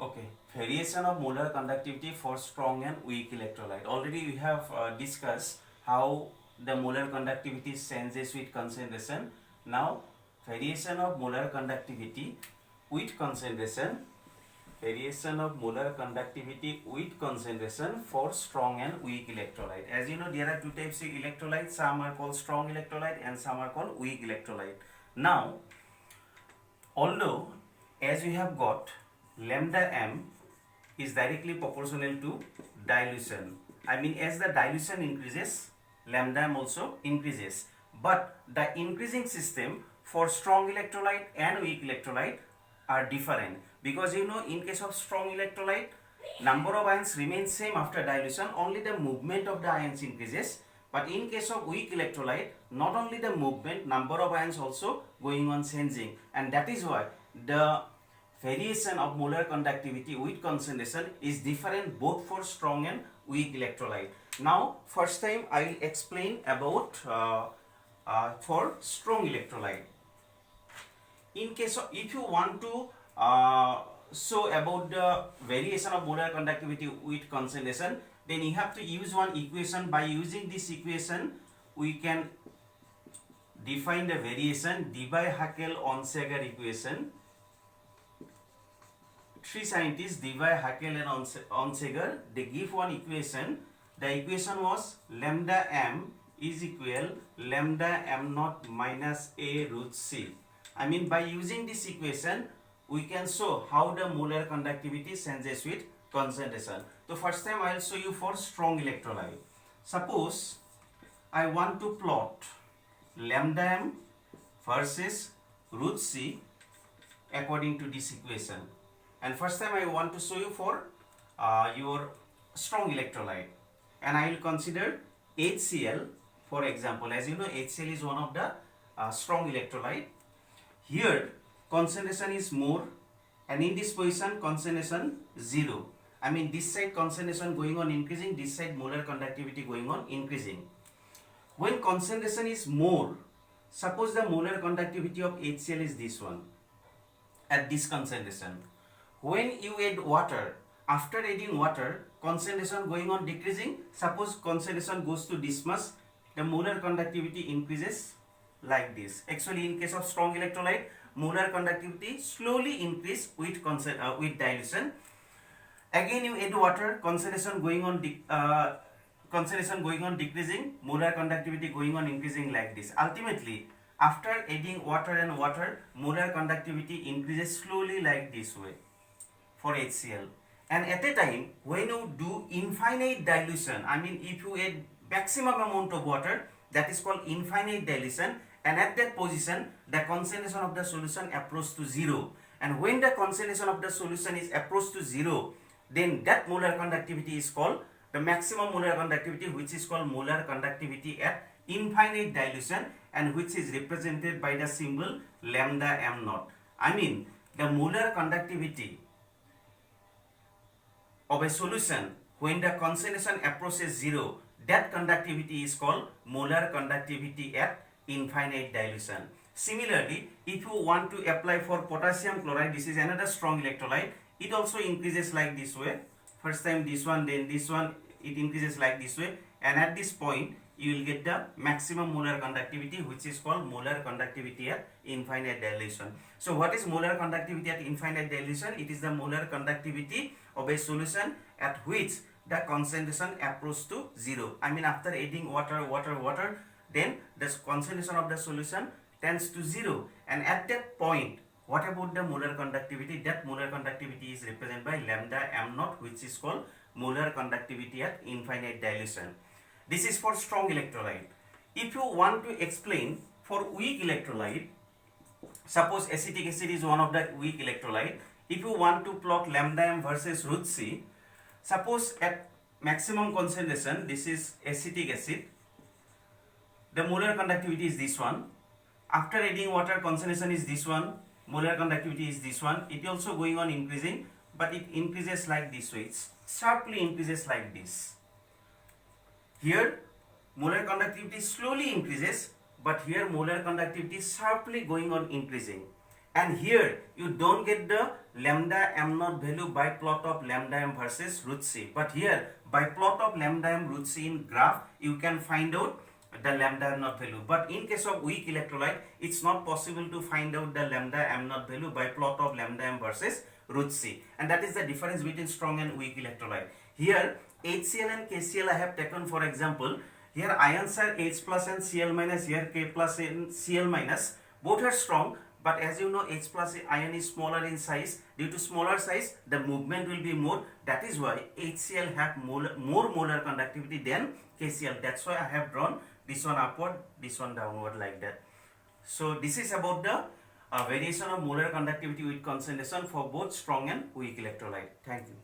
Okay, variation of molar conductivity for strong and weak electrolyte. Already we have discussed how the molar conductivity changes with concentration. Now, variation of molar conductivity with concentration. Variation of molar conductivity with concentration for strong and weak electrolyte. As you know, there are two types of electrolyte. Some are called strong electrolyte and some are called weak electrolyte. Now, although as we have got lambda m is directly proportional to dilution. I mean, as the dilution increases, lambda m also increases. But the increasing system for strong electrolyte and weak electrolyte are different, because you know, in case of strong electrolyte, number of ions remains same after dilution, only the movement of the ions increases. But in case of weak electrolyte, not only the movement, number of ions also going on changing, and that is why the variation of molar conductivity with concentration is different both for strong and weak electrolyte. Now, first time I will explain about for strong electrolyte. In case of, if you want to show about the variation of molar conductivity with concentration, then you have to use one equation. By using this equation, we can define the variation. Debye-Hackel-Onsager equation. Three scientists, Debye, Hackel and Onsager, they give one equation. The equation was lambda m is equal lambda m naught minus a root c. I mean, by using this equation, we can show how the molar conductivity changes with concentration. So first time I will show you for strong electrolyte. Suppose I want to plot lambda m versus root c according to this equation. And first time I want to show you for your strong electrolyte, and I will consider HCl for example. As you know, HCl is one of the strong electrolyte. Here concentration is more, and in this position concentration 0. I mean, this side concentration going on increasing, this side molar conductivity going on increasing. When concentration is more, suppose the molar conductivity of HCl is this one at this concentration. When you add water, after adding water, concentration going on decreasing. Suppose concentration goes to this much, the molar conductivity increases like this. Actually, in case of strong electrolyte, molar conductivity slowly increase with dilution. Again, you add water, concentration going on decreasing, molar conductivity going on increasing like this. Ultimately, after adding water and water, molar conductivity increases slowly like this way for HCl. And at a time when you do infinite dilution, I mean, if you add maximum amount of water, that is called infinite dilution, and at that position the concentration of the solution approach to 0. And when the concentration of the solution is approach to 0, then that molar conductivity is called the maximum molar conductivity, which is called molar conductivity at infinite dilution, and which is represented by the symbol lambda m naught. I mean, the molar conductivity of a solution when the concentration approaches 0, that conductivity is called molar conductivity at infinite dilution. Similarly, if you want to apply for potassium chloride, this is another strong electrolyte, it also increases like this way. First time this one, then this one, it increases like this way, and at this point you will get the maximum molar conductivity, which is called molar conductivity at infinite dilution. So what is molar conductivity at infinite dilution? It is the molar conductivity of a solution at which the concentration approaches to 0. I mean, after adding water, then the concentration of the solution tends to 0. And at that point, what about the molar conductivity? That molar conductivity is represented by lambda m naught, which is called molar conductivity at infinite dilution. This is for strong electrolyte. If you want to explain for weak electrolyte, suppose acetic acid is one of the weak electrolyte. If you want to plot lambda m versus root c, suppose at maximum concentration, this is acetic acid, the molar conductivity is this one. After adding water, concentration is this one, molar conductivity is this one. It also going on increasing, but it increases like this way. It sharply increases like this. Here molar conductivity slowly increases, but here molar conductivity is sharply going on increasing. And here you don't get the lambda m naught value by plot of lambda m versus root c. But here by plot of lambda m root c in graph you can find out the lambda m naught value. But in case of weak electrolyte, it's not possible to find out the lambda m naught value by plot of lambda m versus root c. And that is the difference between strong and weak electrolyte. Here HCl and KCl I have taken for example. Here ions are H plus and Cl minus, here K plus and Cl minus. Both are strong, but as you know H plus ion is smaller in size. Due to smaller size, the movement will be more. That is why HCl have more molar conductivity than KCl. That's why I have drawn this one upward, this one downward like that. So this is about the variation of molar conductivity with concentration for both strong and weak electrolyte. Thank you.